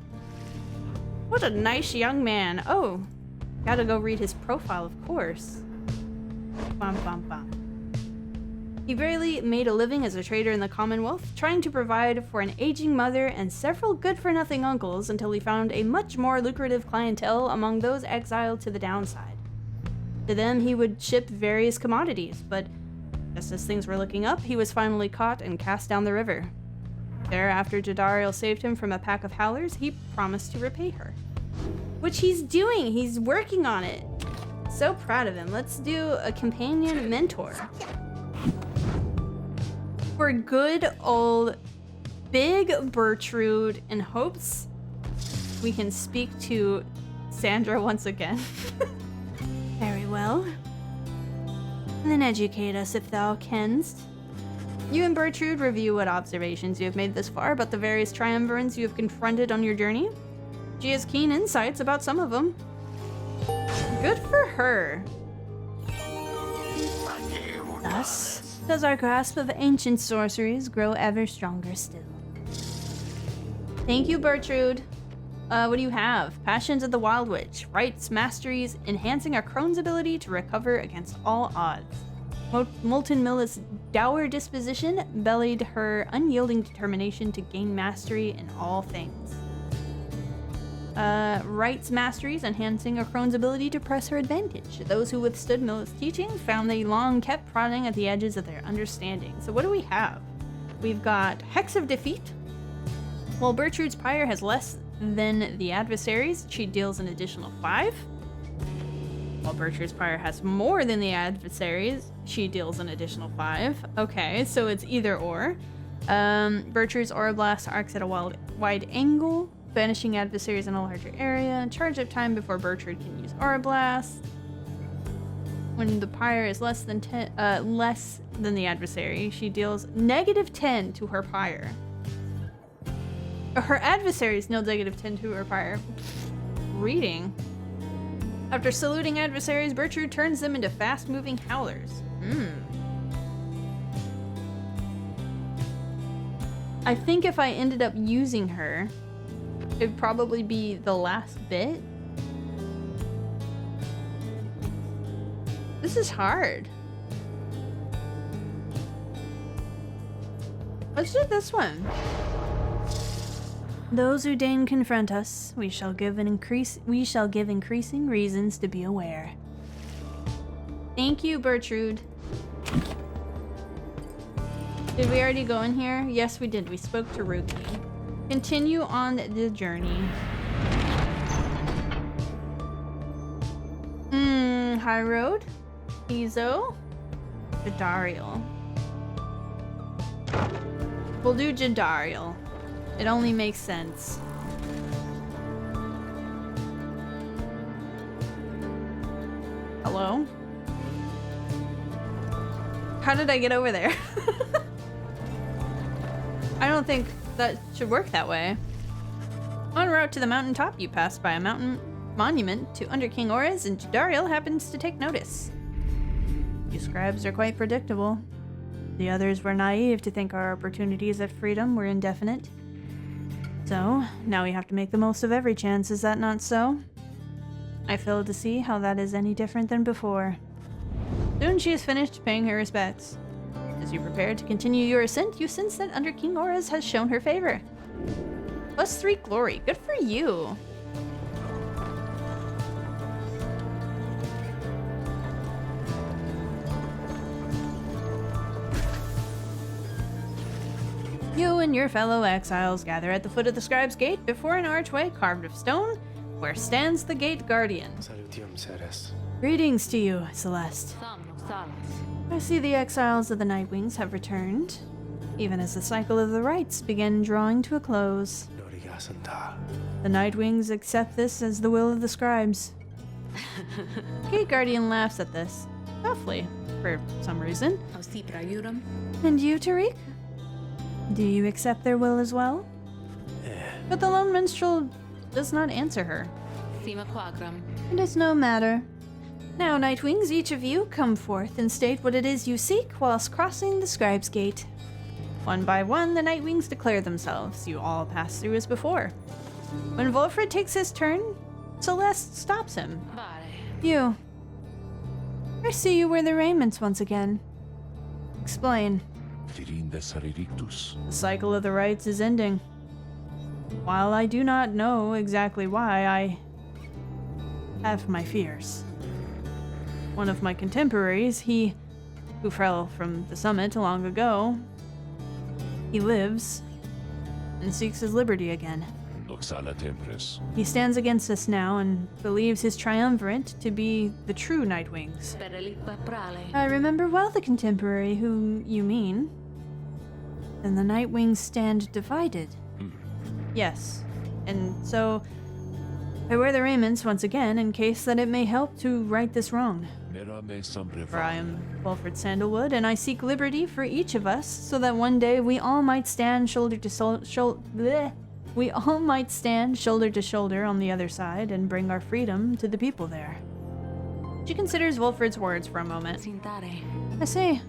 What a nice young man. Oh, gotta go read his profile, of course. Bum, bum, bum. He barely made a living as a trader in the Commonwealth, trying to provide for an aging mother and several good-for-nothing uncles until he found a much more lucrative clientele among those exiled to the downside. To them, he would ship various commodities, but just as things were looking up, he was finally caught and cast down the river. There, after Jadariel saved him from a pack of howlers, he promised to repay her. Which he's doing! He's working on it! So proud of him. Let's do a companion mentor. For good old Big Bertrude, in hopes we can speak to Sandra once again. Very well. Then educate us if thou canst. You and Bertrude review what observations you have made thus far about the various triumvirates you have confronted on your journey. She has keen insights about some of them. Good for her. Thus does our grasp of ancient sorceries grow ever stronger still. Thank you, Bertrude. What do you have? Passions of the Wild Witch. Rites, masteries, enhancing our crone's ability to recover against all odds. Molten Millis' dour disposition bellied her unyielding determination to gain mastery in all things. Rites, masteries, enhancing a crone's ability to press her advantage. Those who withstood Millis' teaching found they long kept prodding at the edges of their understanding. So what do we have? We've got Hex of Defeat. While Bertrude's Pyre has less than the adversaries, she deals an additional 5. While Bertrude's Pyre has more than the adversaries, she deals an additional 5. Okay, so it's either or. Bertrude's Aura Blast arcs at a wide angle, banishing adversaries in a larger area. Charge up time before Bertrude can use Aura Blast. When the Pyre is less than the adversary, she deals -10 to her Pyre. Her adversaries deal -10 to her Pyre. Reading. After saluting adversaries, Bertrude turns them into fast-moving howlers. I think if I ended up using her, it'd probably be the last bit. This is hard. Let's do this one. Those who deign confront us, we shall give increasing reasons to be aware. Thank you, Bertrude. Did we already go in here? Yes, we did. We spoke to Rukey. Continue on the journey. High Road? Izo? Jadariel. We'll do Jadariel. It only makes sense. Hello? How did I get over there? I don't think that should work that way. En route to the mountaintop, you pass by a mountain monument to Under King Auras, and Jadariel happens to take notice. You scribes are quite predictable. The others were naive to think our opportunities at freedom were indefinite. So, now we have to make the most of every chance, is that not so? I fail to see how that is any different than before. Soon she is finished paying her respects. As you prepare to continue your ascent, you sense that Under King Auras has shown her favor. +3 glory. Good for you. You and your fellow exiles gather at the foot of the Scribe's Gate before an archway carved of stone, where stands the Gate Guardian. Greetings to you, Celeste. I see the exiles of the Nightwings have returned, even as the cycle of the rites begin drawing to a close. The Nightwings accept this as the will of the scribes. Gate Guardian laughs at this, softly, for some reason. And you, Tariq? Do you accept their will as well? But the lone minstrel does not answer her. It is no matter. Now, Nightwings, each of you come forth and state what it is you seek whilst crossing the Scribe's Gate. One by one, the Nightwings declare themselves. You all pass through as before. When Wolfred takes his turn, Celeste stops him. You. I see you wear the raiments once again. Explain. The cycle of the rites is ending. While I do not know exactly why, I have my fears. One of my contemporaries, he who fell from the summit long ago, he lives and seeks his liberty again. He stands against us now and believes his triumvirate to be the true Nightwings. I remember well the contemporary whom you mean. And the Nightwings stand divided. Yes, and so I wear the raiments once again in case that it may help to right this wrong. For I am Wilfred Sandalwood, and I seek liberty for each of us, so that one day we all might stand shoulder to shoulder. We all might stand shoulder to shoulder on the other side and bring our freedom to the people there. She considers Wilfred's words for a moment. I see.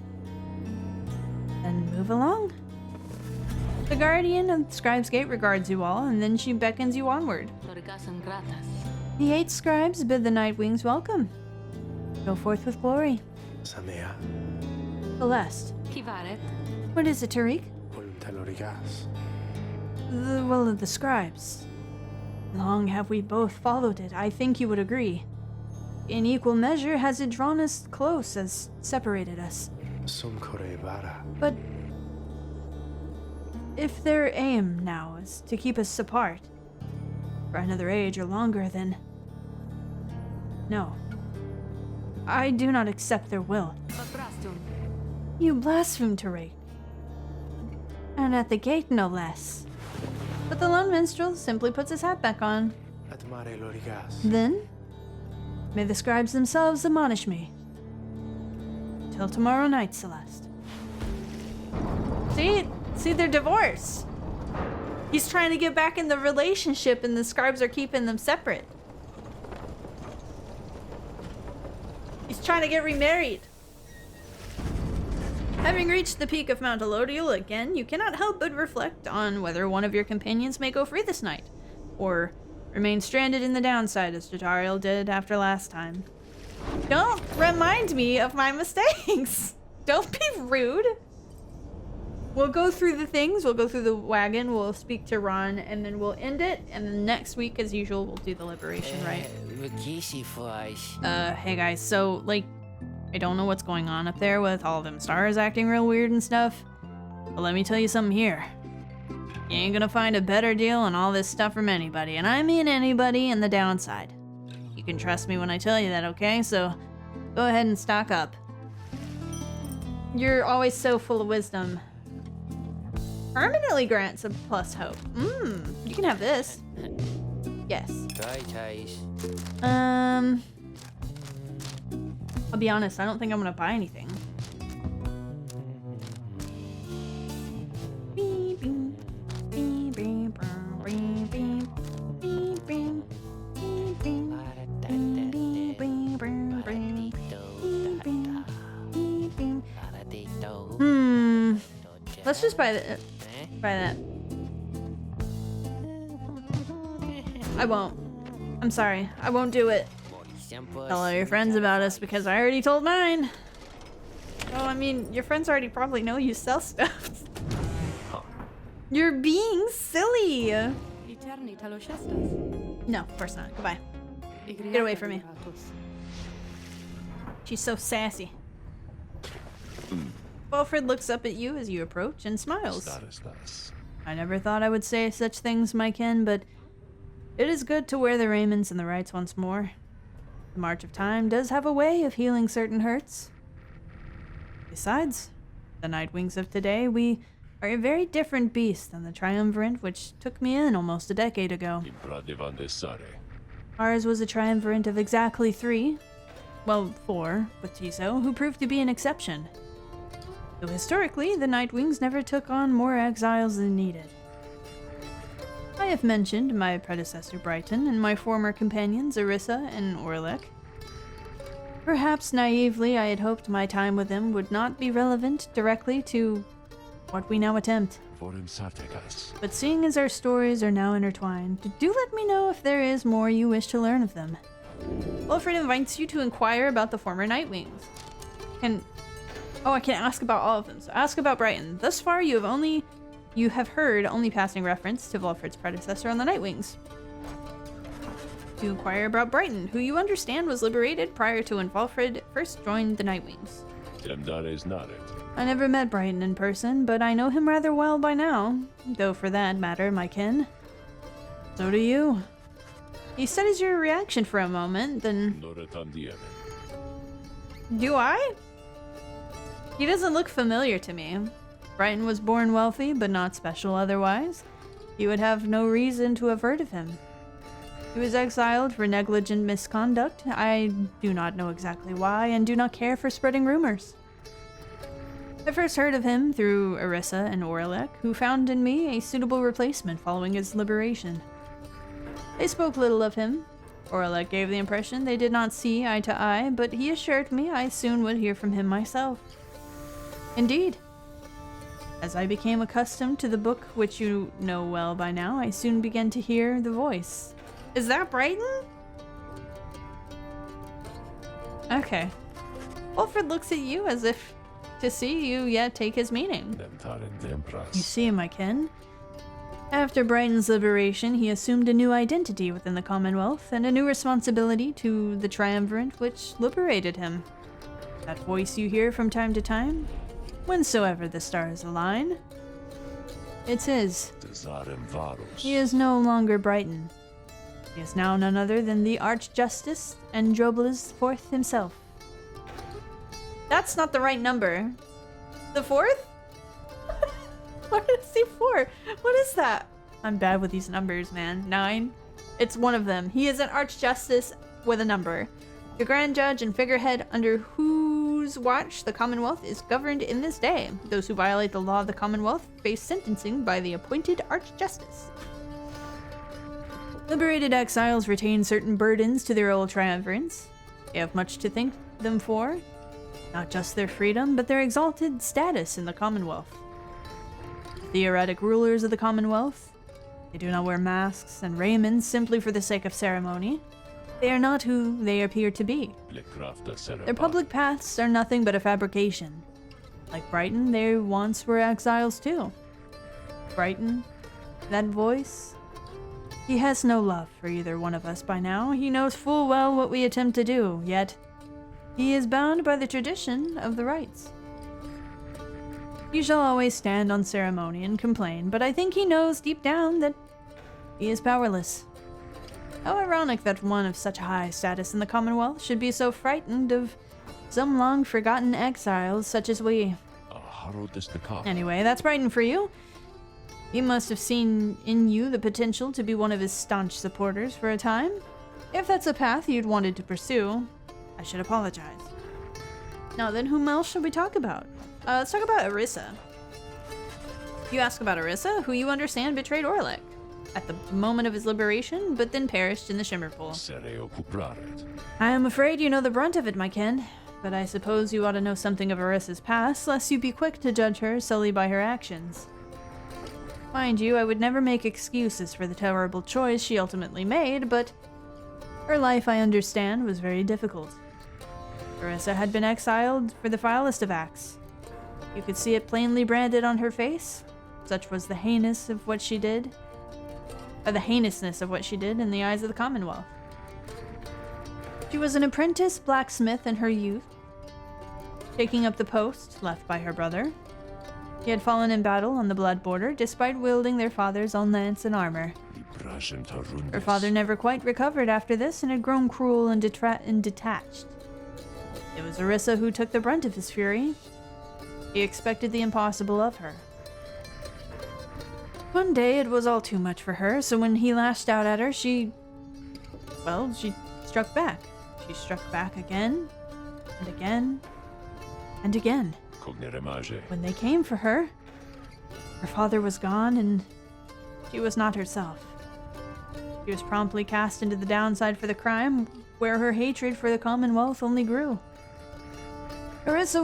Then move along. The guardian of the Scribe's Gate regards you all, and then she beckons you onward. The 8 scribes bid the Nightwings welcome. Go forth with glory. Celeste. What is it, Tariq? The will of the scribes. Long have we both followed it, I think you would agree. In equal measure has it drawn us close as separated us. But if their aim now is to keep us apart, for another age or longer, then no. I do not accept their will. You blaspheme, Tariq. And at the gate, no less. But the lone minstrel simply puts his hat back on. Then, may the scribes themselves admonish me. Till tomorrow night, Celeste. See, they're divorced. He's trying to get back in the relationship, and the scribes are keeping them separate. He's trying to get remarried. Having reached the peak of Mount Elodial again, you cannot help but reflect on whether one of your companions may go free this night, or remain stranded in the downside as Jatariel did after last time. Don't remind me of my mistakes! Don't be rude! We'll go through the things, we'll go through the wagon, we'll speak to Ron, and then we'll end it, and then next week, as usual, we'll do the liberation, right? Hey guys, so, like, I don't know what's going on up there with all them stars acting real weird and stuff, but let me tell you something here. You ain't gonna find a better deal on all this stuff from anybody, and I mean anybody in the downside. You can trust me when I tell you that, okay? So, go ahead and stock up. You're always so full of wisdom. Permanently grants a plus hope. You can have this. Yes. I'll be honest, I don't think I'm gonna buy anything. Let's just buy that. I won't. I'm sorry. I won't do it. Tell all your friends about us because I already told mine. Oh, I mean, your friends already probably know you sell stuff. You're being silly. No, of course not. Goodbye. Get away from me. She's so sassy. Wilfred looks up at you as you approach and smiles. I never thought I would say such things, my kin, but it is good to wear the raiments and the rites once more. The march of time does have a way of healing certain hurts. Besides, the Nightwings of today, we are a very different beast than the triumvirate which took me in almost a decade ago. Ours was a triumvirate of exactly 3, well, 4, with Tiso, who proved to be an exception. Though historically, the Nightwings never took on more exiles than needed. I have mentioned my predecessor Brighton and my former companions Arissa and Orlick. Perhaps naively, I had hoped my time with him would not be relevant directly to what we now attempt. But seeing as our stories are now intertwined, do let me know if there is more you wish to learn of them. Wilfred invites you to inquire about the former Nightwings. I can ask about all of them. So ask about Brighton. Thus far, you have heard only passing reference to Wilfred's predecessor on the Nightwings. To inquire about Brighton, who you understand was liberated prior to when Wilfred first joined the Nightwings. I never met Brighton in person, but I know him rather well by now, though for that matter, my kin. So do you. He studies your reaction for a moment, then... Do I? He doesn't look familiar to me. Brighton was born wealthy, but not special otherwise. You would have no reason to have heard of him. He was exiled for negligent misconduct. I do not know exactly why, and do not care for spreading rumors. I first heard of him through Arissa and Orlek, who found in me a suitable replacement following his liberation. They spoke little of him. Orlek gave the impression they did not see eye to eye, but he assured me I soon would hear from him myself. Indeed. As I became accustomed to the book, which you know well by now, I soon began to hear the voice. Is that Brighton? Okay. Wilfred looks at you as if to see you yet take his meaning. You see, my kin. After Brighton's liberation, he assumed a new identity within the Commonwealth and a new responsibility to the triumvirate which liberated him. That voice you hear from time to time, whensoever the stars align, it's his. He is no longer Brighton. He is now none other than the Archjustice Androbolas IV himself. That's not the right number. The fourth? Why did I say 4? What is that? I'm bad with these numbers, man. 9? It's one of them. He is an Archjustice with a number. The Grand Judge and figurehead under whose watch the Commonwealth is governed in this day. Those who violate the law of the Commonwealth face sentencing by the appointed Archjustice. Liberated exiles retain certain burdens to their old triumvirates. They have much to thank them for. Not just their freedom, but their exalted status in the Commonwealth. The theoretic rulers of the Commonwealth, they do not wear masks and raiments simply for the sake of ceremony. They are not who they appear to be. Their public paths are nothing but a fabrication. Like Brighton, they once were exiles too. Brighton, that voice, he has no love for either one of us by now. He knows full well what we attempt to do, yet he is bound by the tradition of the rites. He shall always stand on ceremony and complain, but I think he knows deep down that he is powerless. How ironic that one of such high status in the Commonwealth should be so frightened of some long-forgotten exiles such as we. Anyway, that's Brighton for you. He must have seen in you the potential to be one of his staunch supporters for a time. If that's a path you'd wanted to pursue, I should apologize. Now then, whom else should we talk about? Let's talk about Arissa. You ask about Arissa, who you understand betrayed Orlek at the moment of his liberation, but then perished in the Shimmer Pool. I am afraid you know the brunt of it, my kin, but I suppose you ought to know something of Arissa's past, lest you be quick to judge her solely by her actions. Mind you, I would never make excuses for the terrible choice she ultimately made, but her life, I understand, was very difficult. Arissa had been exiled for the vilest of acts. You could see it plainly branded on her face. Such was the heinousness of what she did in the eyes of the Commonwealth. She was an apprentice blacksmith in her youth, taking up the post left by her brother. He had fallen in battle on the Blood Border, despite wielding their father's own lance and armor. Her father never quite recovered after this and had grown cruel and detached. It was Arissa who took the brunt of his fury. He expected the impossible of her. One day it was all too much for her, so when he lashed out at her, she struck back. She struck back again, and again, and again. When they came for her, her father was gone, and she was not herself. She was promptly cast into the downside for the crime, where her hatred for the Commonwealth only grew. Arissa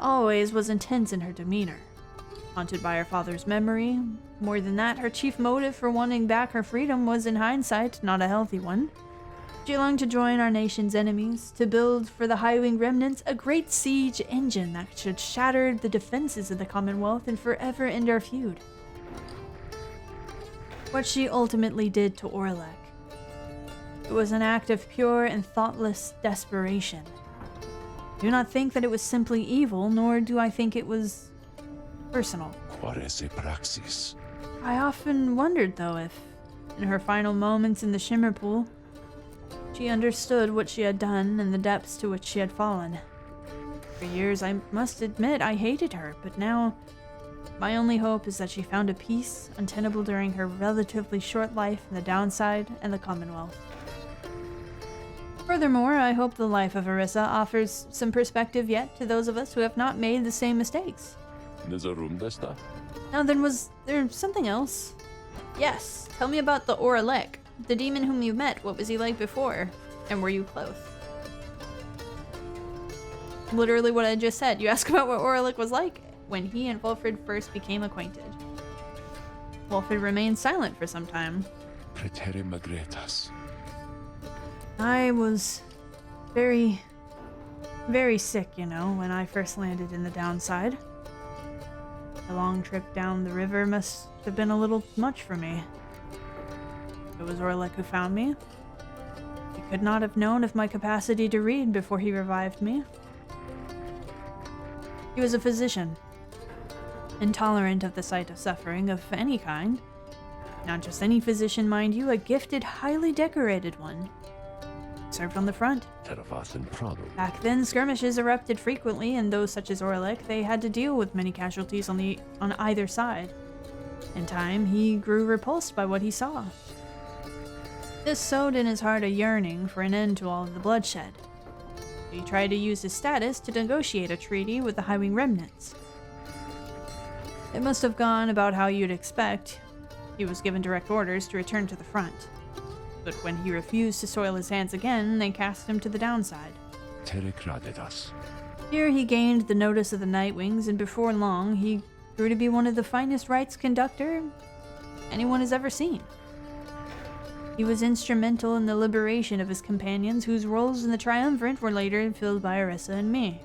always was intense in her demeanor. Haunted by her father's memory. More than that, her chief motive for wanting back her freedom was, in hindsight, not a healthy one. She longed to join our nation's enemies, to build for the High-Wing remnants a great siege engine that should shatter the defenses of the Commonwealth and forever end our feud. What she ultimately did to Orlek. It was an act of pure and thoughtless desperation. I do not think that it was simply evil, nor do I think it was personal. Praxis. I often wondered, though, if, in her final moments in the Shimmer Pool, she understood what she had done and the depths to which she had fallen. For years, I must admit, I hated her, but now, my only hope is that she found a peace untenable during her relatively short life in the Downside and the Commonwealth. Furthermore, I hope the life of Arissa offers some perspective yet to those of us who have not made the same mistakes. Now then, was there something else? Yes, tell me about the Orlek, the demon whom you met. What was he like before? And were you close? Literally what I just said. You ask about what Orlek was like when he and Wilfred first became acquainted. Wilfred remained silent for some time. I was very, very sick, you know, when I first landed in the Downside. The long trip down the river must have been a little much for me. It was Orlek who found me. He could not have known of my capacity to read before he revived me. He was a physician, intolerant of the sight of suffering of any kind. Not just any physician, mind you, a gifted, highly decorated one. Served on the front. Back then, skirmishes erupted frequently, and those such as Orlek, they had to deal with many casualties on either side. In time, he grew repulsed by what he saw. This sowed in his heart a yearning for an end to all of the bloodshed. He tried to use his status to negotiate a treaty with the High-Wing remnants. It must have gone about how you'd expect. He was given direct orders to return to the front. But when he refused to soil his hands again, they cast him to the Downside. Here he gained the notice of the Nightwings, and before long he grew to be one of the finest rites conductor anyone has ever seen. He was instrumental in the liberation of his companions, whose roles in the Triumvirate were later filled by Arissa and me.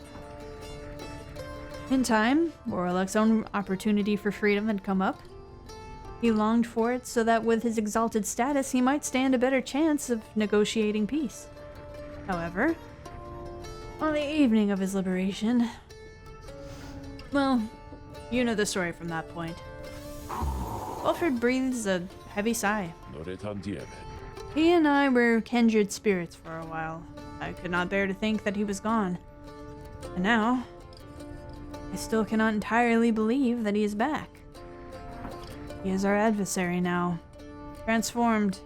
In time, Orlek's own opportunity for freedom had come up. He longed for it so that with his exalted status he might stand a better chance of negotiating peace. However, on the evening of his liberation, well, you know the story from that point. Wilfred breathes a heavy sigh. He and I were kindred spirits for a while. I could not bear to think that he was gone. And now, I still cannot entirely believe that he is back. He is our adversary now, transformed,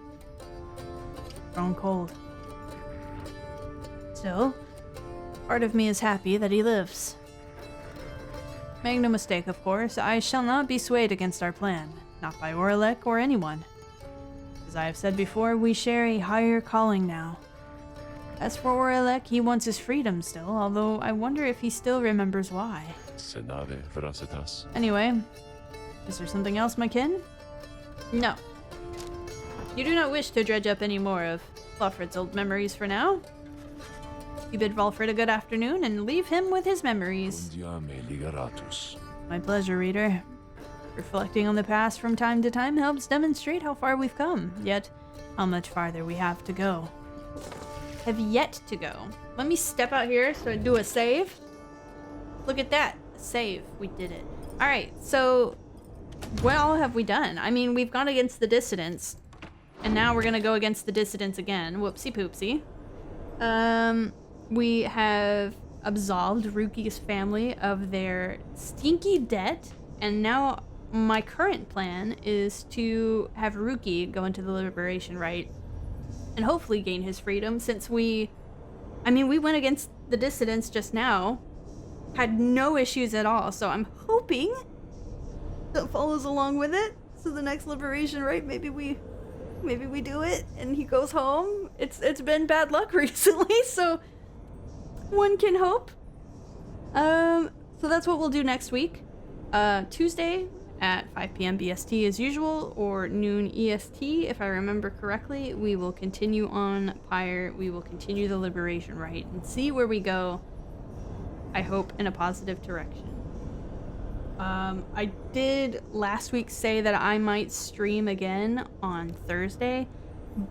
grown cold. Still, part of me is happy that he lives. Make no mistake, of course, I shall not be swayed against our plan, not by Orlek or anyone. As I have said before, we share a higher calling now. As for Orlek, he wants his freedom still, although I wonder if he still remembers why. Anyway, is there something else, my kin? No. You do not wish to dredge up any more of Wilfred's old memories for now? You bid Wilfred a good afternoon and leave him with his memories. My pleasure, reader. Reflecting on the past from time to time helps demonstrate how far we've come, yet how much farther we have to go. Have yet to go. Let me step out here so I do a save. Look at that. A save. We did it. Alright, so what all have we done? I mean, we've gone against the dissidents, and now we're gonna go against the dissidents again. Whoopsie poopsie. We have absolved Rukey's family of their stinky debt, and now my current plan is to have Rukey go into the liberation rite and hopefully gain his freedom, since we went against the dissidents just now, had no issues at all, so I'm hoping that follows along with it. So the next liberation rite, maybe we Maybe we do it and he goes home. It's been bad luck recently, so one can hope. So that's what we'll do next week. Tuesday at 5 p.m. BST as usual, or noon EST, if I remember correctly. We will continue on Pyre. We will continue the Liberation Rite and see where we go. I hope in a positive direction. I did last week say that I might stream again on Thursday,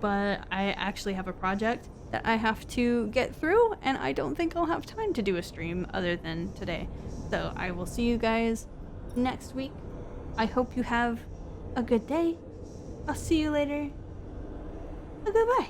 but I actually have a project that I have to get through, and I don't think I'll have time to do a stream other than today. So I will see you guys next week. I hope you have a good day. I'll see you later. Goodbye.